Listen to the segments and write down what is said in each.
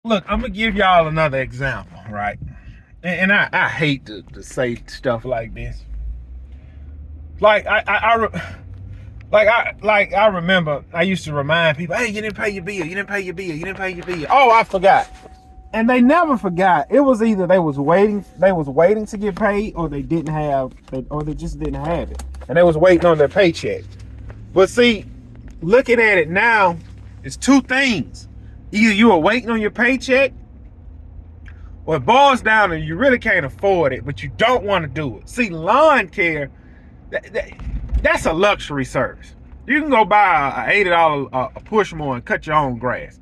Look, I'm gonna give y'all another example, right? And I hate to say stuff like this. Like I remember I used to remind people, hey, you didn't pay your bill, you didn't pay your bill, you didn't pay your bill. Oh, I forgot. And they never forgot. It was either they was waiting to get paid, or they didn't have, or they just didn't have it, and they was waiting on their paycheck. But see, looking at it now, it's two things: either you are waiting on your paycheck, or it boils down and you really can't afford it, but you don't want to do it. See, lawn care, that's a luxury service. You can go buy a $80 a push mower and cut your own grass.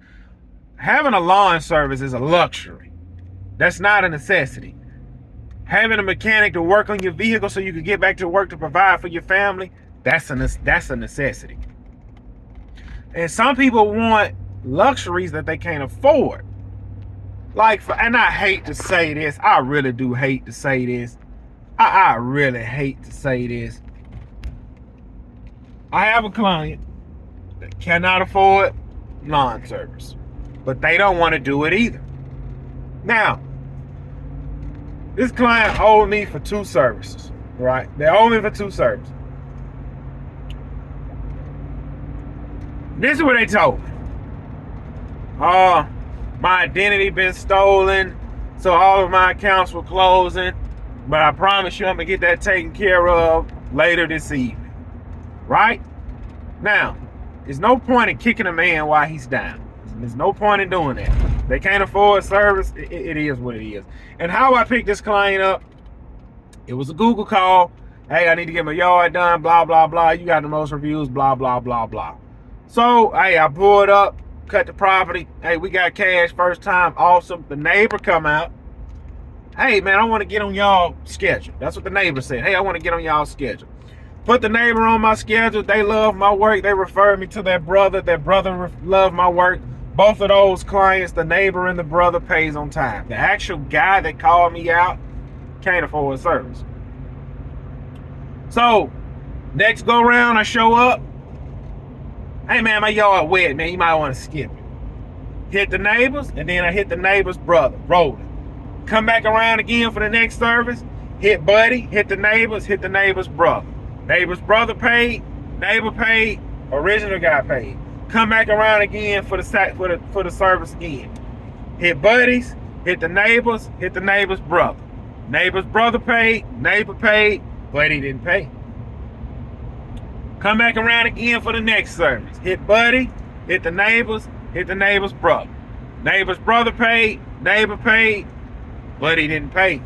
Having a lawn service is a luxury. That's not a necessity. Having a mechanic to work on your vehicle so you can get back to work to provide for your family, that's a necessity. And some people want luxuries that they can't afford. And I hate to say this, I really do hate to say this. I really hate to say this. I have a client that cannot afford lawn service, but they don't want to do it either. Now, this client owed me for 2 services, right? They owe me for 2 services. This is what they told me. My identity been stolen, so all of my accounts were closing, but I promise you I'm gonna get that taken care of later this evening. Right? Now, there's no point in kicking a man while he's down. There's no point in doing that. They can't afford service. It is what it is. And how I picked this client up, it was a Google call. Hey, I need to get my yard done, blah, blah, blah. You got the most reviews, blah, blah, blah, blah. So, hey, I pulled up, cut the property. Hey, we got cash first time. Awesome. The neighbor come out. Hey, man, I want to get on y'all schedule. That's what the neighbor said. Hey, I want to get on y'all schedule. Put the neighbor on my schedule. They love my work. They referred me to their brother. Their brother loved my work. Both of those clients, the neighbor and the brother, pays on time. The actual guy that called me out can't afford service. So, next go round, I show up. Hey, man, my yard wet, man. You might want to skip it. Hit the neighbors, and then I hit the neighbor's brother, rolling. Come back around again for the next service. Hit buddy, hit the neighbor's brother. Neighbor's brother paid, neighbor paid, original guy paid. Come back around again for the service again. Hit buddies, hit the neighbor's brother. Neighbor's brother paid, neighbor paid, buddy didn't pay. Come back around again for the next service. Hit buddy, hit the neighbor's brother. Neighbor's brother paid, neighbor paid, buddy didn't pay.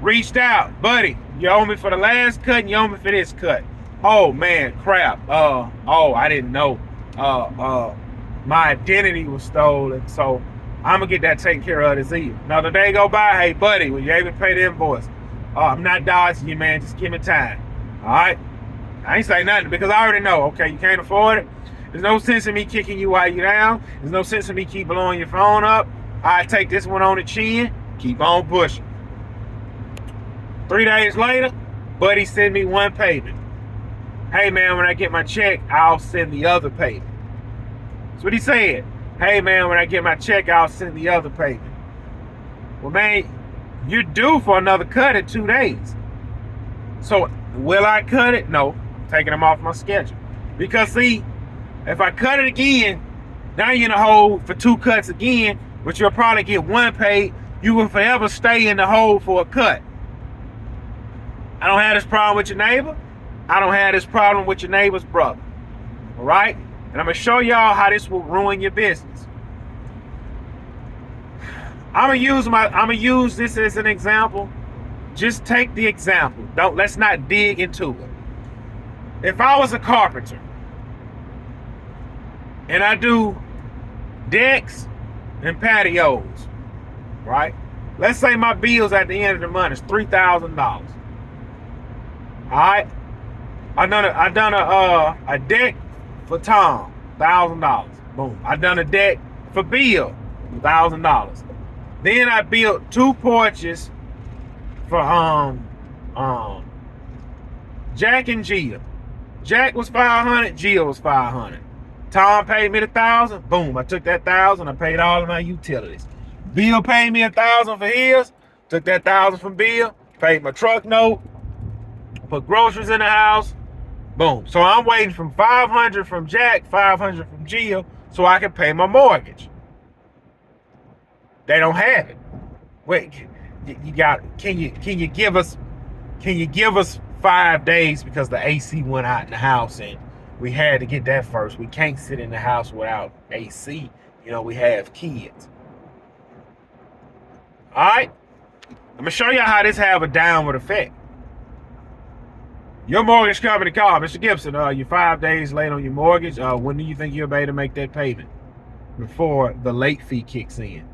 Reached out, buddy, you owe me for the last cut and you owe me for this cut. Oh man, crap. I didn't know. My identity was stolen, so I'm gonna get that taken care of this evening. Another day go by, hey buddy, will you able to pay the invoice? I'm not dodging you, man, just give me time. Alright? I ain't say nothing because I already know, okay, you can't afford it. There's no sense in me kicking you while you're down. There's no sense in me keep blowing your phone up. I take this one on the chin, keep on pushing. 3 days later, buddy send me one payment. Hey man, when I get my check, I'll send the other payment. That's what he said. Hey man, when I get my check, I'll send the other payment. Well man, you're due for another cut in 2 days. So will I cut it? No, I'm taking them off my schedule. Because see, if I cut it again, now you're in a hole for 2 cuts again, but you'll probably get 1 paid. You will forever stay in the hole for a cut. I don't have this problem with your neighbor. I don't have this problem with your neighbor's brother. All right? And I'm going to show y'all how this will ruin your business. I'm going to use this as an example. Just take the example. Let's not dig into it. If I was a carpenter and I do decks and patios, right? Let's say my bills at the end of the month is $3,000. All right, I done a deck for Tom, $1,000. Boom. I done a deck for Bill, $1,000. Then I built 2 porches for Jack and Gia. Jack was $500, Gia was $500. Tom paid me $1,000. Boom, I took that $1,000. I paid all of my utilities. Bill paid me $1,000 for his. Took that $1,000 from Bill. Paid my truck note. Put groceries in the house. Boom. So I'm waiting from $500 from Jack, $500 from Jill, so I can pay my mortgage. They don't have it. Wait, you got? Can you give us 5 days because the AC went out in the house and we had to get that first. We can't sit in the house without AC. You know, we have kids. All right. I'm gonna show you how this have a downward effect. Your mortgage company called, Mr. Gibson, you're 5 days late on your mortgage. When do you think you'll be able to make that payment before the late fee kicks in?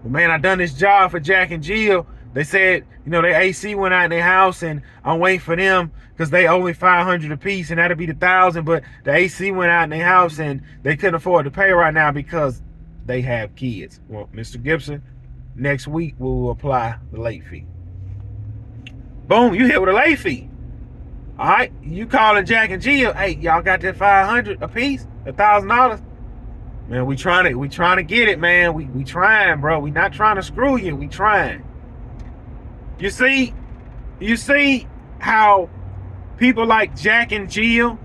Well, man, I done this job for Jack and Jill. They said, you know, their AC went out in their house and I'm waiting for them because they owe me $500 a piece and that'll be the $1,000. But the AC went out in their house and they couldn't afford to pay right now because they have kids. Well, Mr. Gibson, next week we will apply the late fee. Boom, you hit with a late fee. All right, you calling Jack and Jill? Hey, y'all got that $500 a piece, $1,000? Man, we trying to get it, man. We trying, bro. We not trying to screw you. We trying. You see how people like Jack and Jill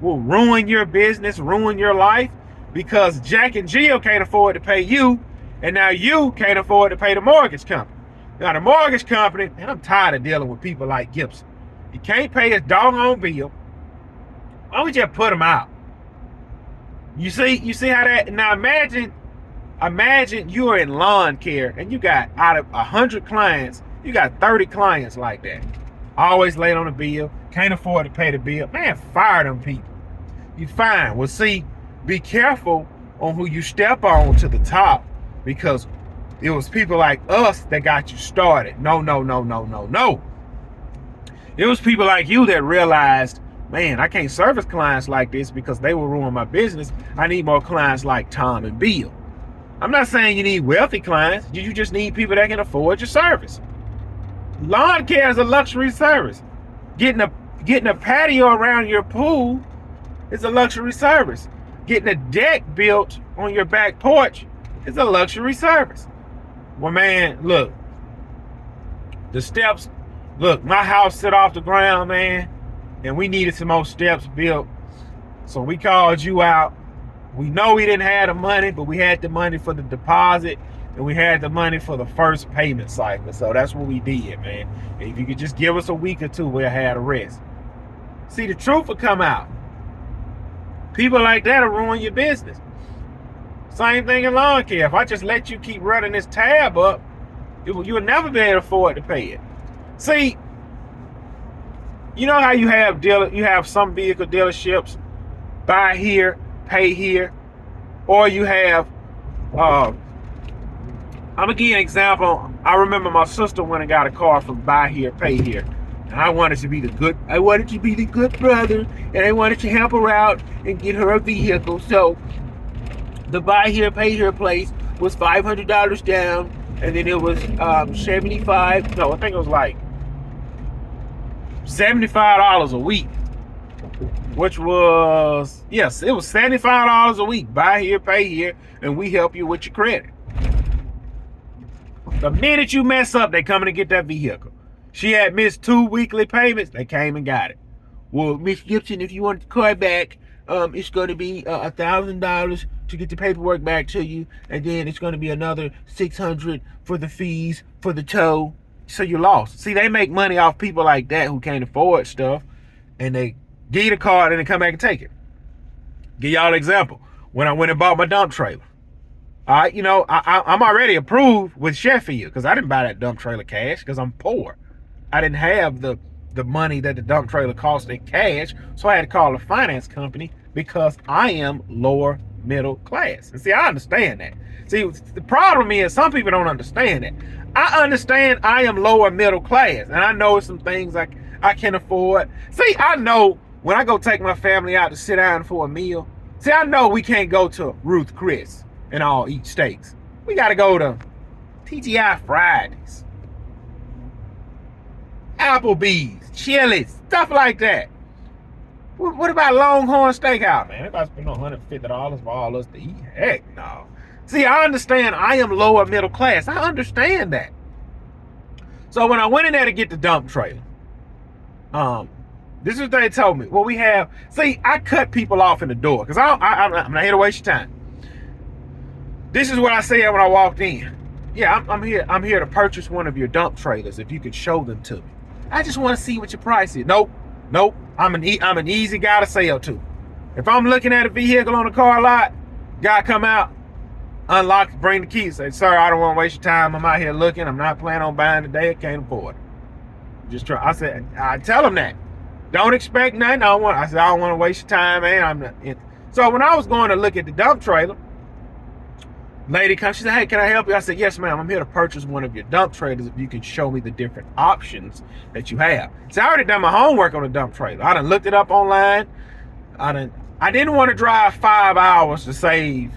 will ruin your business, ruin your life because Jack and Jill can't afford to pay you, and now you can't afford to pay the mortgage company. Now the mortgage company, and I'm tired of dealing with people like Gibson. You can't pay his doggone bill. Why don't we just put him out? You see how that? Now imagine you are in lawn care and you got out of 100 clients, you got 30 clients like that. Always late on the bill, can't afford to pay the bill. Man, fire them people. You fine. Well, see, be careful on who you step on to the top because it was people like us that got you started. No. It was people like you that realized, man, I can't service clients like this because they will ruin my business. I need more clients like Tom and Bill. I'm not saying you need wealthy clients. You just need people that can afford your service. Lawn care is a luxury service. Getting a patio around your pool is a luxury service. Getting a deck built on your back porch is a luxury service. Well, man, look, the steps. Look, my house sit off the ground, man, and we needed some more steps built. So we called you out. We know we didn't have the money, but we had the money for the deposit, and we had the money for the first payment cycle. So that's what we did, man. If you could just give us a week or two, we'll have the rest. See, the truth will come out. People like that will ruin your business. Same thing in lawn care. If I just let you keep running this tab up, you'll never be able to afford to pay it. See, you know how you have some vehicle dealerships, buy here, pay here, or you have, I'm gonna give you an example. I remember my sister went and got a car from buy here, pay here. And I wanted to be the good brother, and I wanted to help her out and get her a vehicle. So the buy here, pay here place was $500 down, and then it was $75. No, I think it was like $75 a week, which was, yes, it was $75 a week. Buy here, pay here, and we help you with your credit. The minute you mess up, they coming to get that vehicle. She had missed 2 weekly payments. They came and got it. Well, Miss Gibson, if you want the car back, it's going to be $1,000 to get the paperwork back to you, and then it's going to be another $600 for the fees for the tow. So you lost. See, they make money off people like that who can't afford stuff, and they give you the car and then come back and take it. Give y'all an example. When I went and bought my dump trailer, all right, you know, I'm already approved with Sheffield because I didn't buy that dump trailer cash because I'm poor. I didn't have the money that the dump trailer cost in cash, so I had to call a finance company because I am lower middle class. And see, I understand that. See, the problem is some people don't understand that. I understand I am lower middle class, and I know some things I can afford. See, I know when I go take my family out to sit down for a meal, see, I know we can't go to Ruth Chris and all eat steaks. We got to go to TGI Fridays, Applebee's, Chili's, stuff like that. What about Longhorn Steakhouse, man? Everybody spend $150 for all us to eat? Heck no. See, I understand I am lower middle class. I understand that. So when I went in there to get the dump trailer, this is what they told me. Well, we have, see, I cut people off in the door because I'm not here to waste your time. This is what I said when I walked in. Yeah, I'm here to purchase one of your dump trailers if you could show them to me. I just want to see what your price is. Nope. I'm an easy guy to sell to. If I'm looking at a vehicle on the car lot, guy come out, unlock, bring the keys, say, sir, I don't want to waste your time. I'm out here looking. I'm not planning on buying today. I can't afford it. Just try. I said, I tell them that. Don't expect nothing. I said, I don't want to waste your time, man. So when I was going to look at the dump trailer, lady comes, she said, hey, can I help you? I said, yes, ma'am. I'm here to purchase one of your dump trailers if you can show me the different options that you have. So I already done my homework on the dump trailer. I done looked it up online. I didn't want to drive 5 hours to save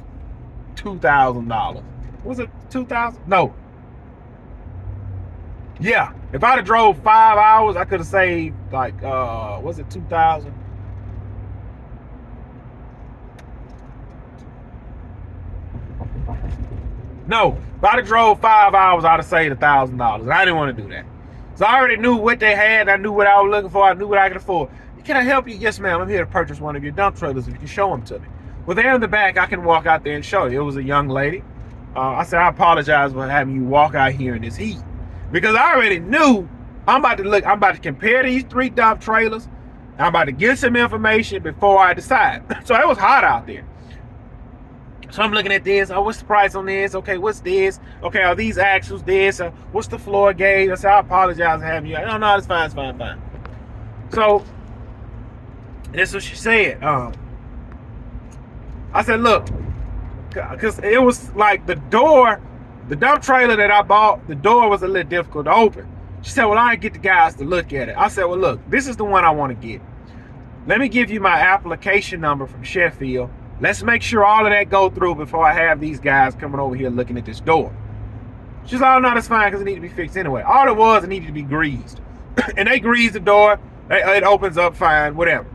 $2,000. Was it 2,000? No. Yeah. If I'd have drove 5 hours, I could have saved like, was it 2,000? No. If I'd have drove 5 hours, I'd have saved $1,000. I didn't want to do that. So I already knew what they had. I knew what I was looking for. I knew what I could afford. Can I help you? Yes, ma'am. I'm here to purchase one of your dump trailers if you can show them to me. Well, there in the back, I can walk out there and show you. It was a young lady. I said, I apologize for having you walk out here in this heat. Because I already knew I'm about to compare these 3 dump trailers. I'm about to get some information before I decide. So it was hot out there. So I'm looking at this. Oh, what's the price on this? Okay, what's this? Okay, are these axles this? What's the floor gauge? I said, I apologize for having you. No, it's fine, it's fine. So that's what she said. I said, look, because it was like the dump trailer that I bought, the door was a little difficult to open. She said, well, I didn't get the guys to look at it. I said, well, look, this is the one I want to get. Let me give you my application number from Sheffield. Let's make sure all of that go through before I have these guys coming over here looking at this door. She's like, oh, no, that's fine because it needs to be fixed anyway. All it was, it needed to be greased. And they greased the door. It opens up fine, whatever.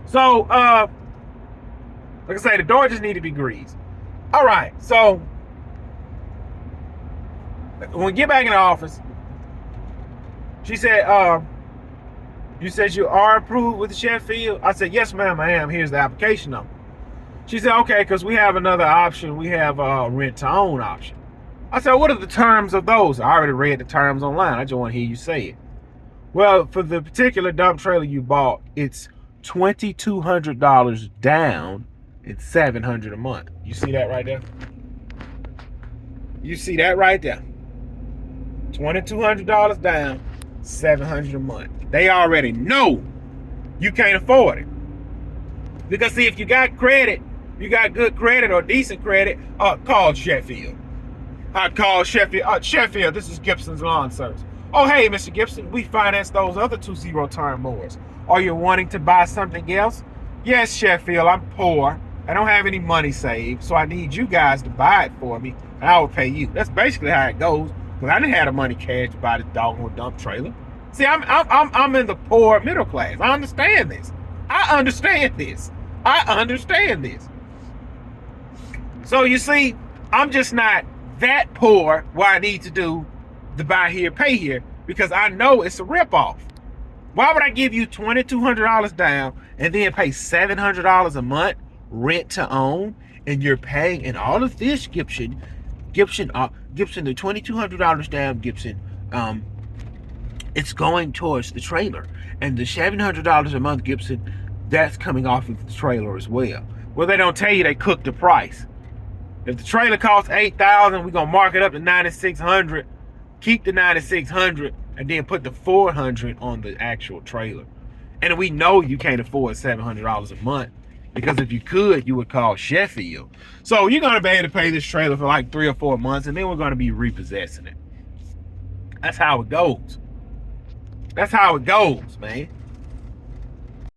So, like I say, the door just needed to be greased. All right, so when we get back in the office, she said, you said you are approved with the Sheffield? I said, yes, ma'am, I am. Here's the application number. She said, okay, because we have another option. We have a rent-to-own option. I said, what are the terms of those? I already read the terms online. I just want to hear you say it. Well, for the particular dump trailer you bought, it's $2,200 down and $700 a month. You see that right there? You see that right there? $2,200 down, $700 a month. They already know you can't afford it. Because see, if you got credit, you got good credit or decent credit, call Sheffield. I call Sheffield. Sheffield, this is Gibson's Lawn Service. Oh, hey, Mr. Gibson, we financed those other 2 zero-turn mowers. Are you wanting to buy something else? Yes, Sheffield, I'm poor. I don't have any money saved, so I need you guys to buy it for me, and I will pay you. That's basically how it goes. Because I didn't have the money cash to buy this doggone dump trailer. See, I'm in the poor middle class. I understand this. So you see, I'm just not that poor where I need to do the buy here, pay here, because I know it's a ripoff. Why would I give you $2,200 down and then pay $700 a month rent to own, and you're paying, and all of this, Gibson, the $2,200 down, Gibson, it's going towards the trailer, and the $700 a month, Gibson, that's coming off of the trailer as well. Well, they don't tell you they cook the price. If the trailer costs $8,000, we're gonna mark it up to $9,600, keep the $9,600, and then put the $400 on the actual trailer. And we know you can't afford $700 a month, because if you could, you would call Sheffield. So you're gonna be able to pay this trailer for like 3 or 4 months, and then we're gonna be repossessing it. That's how it goes. That's how it goes, man.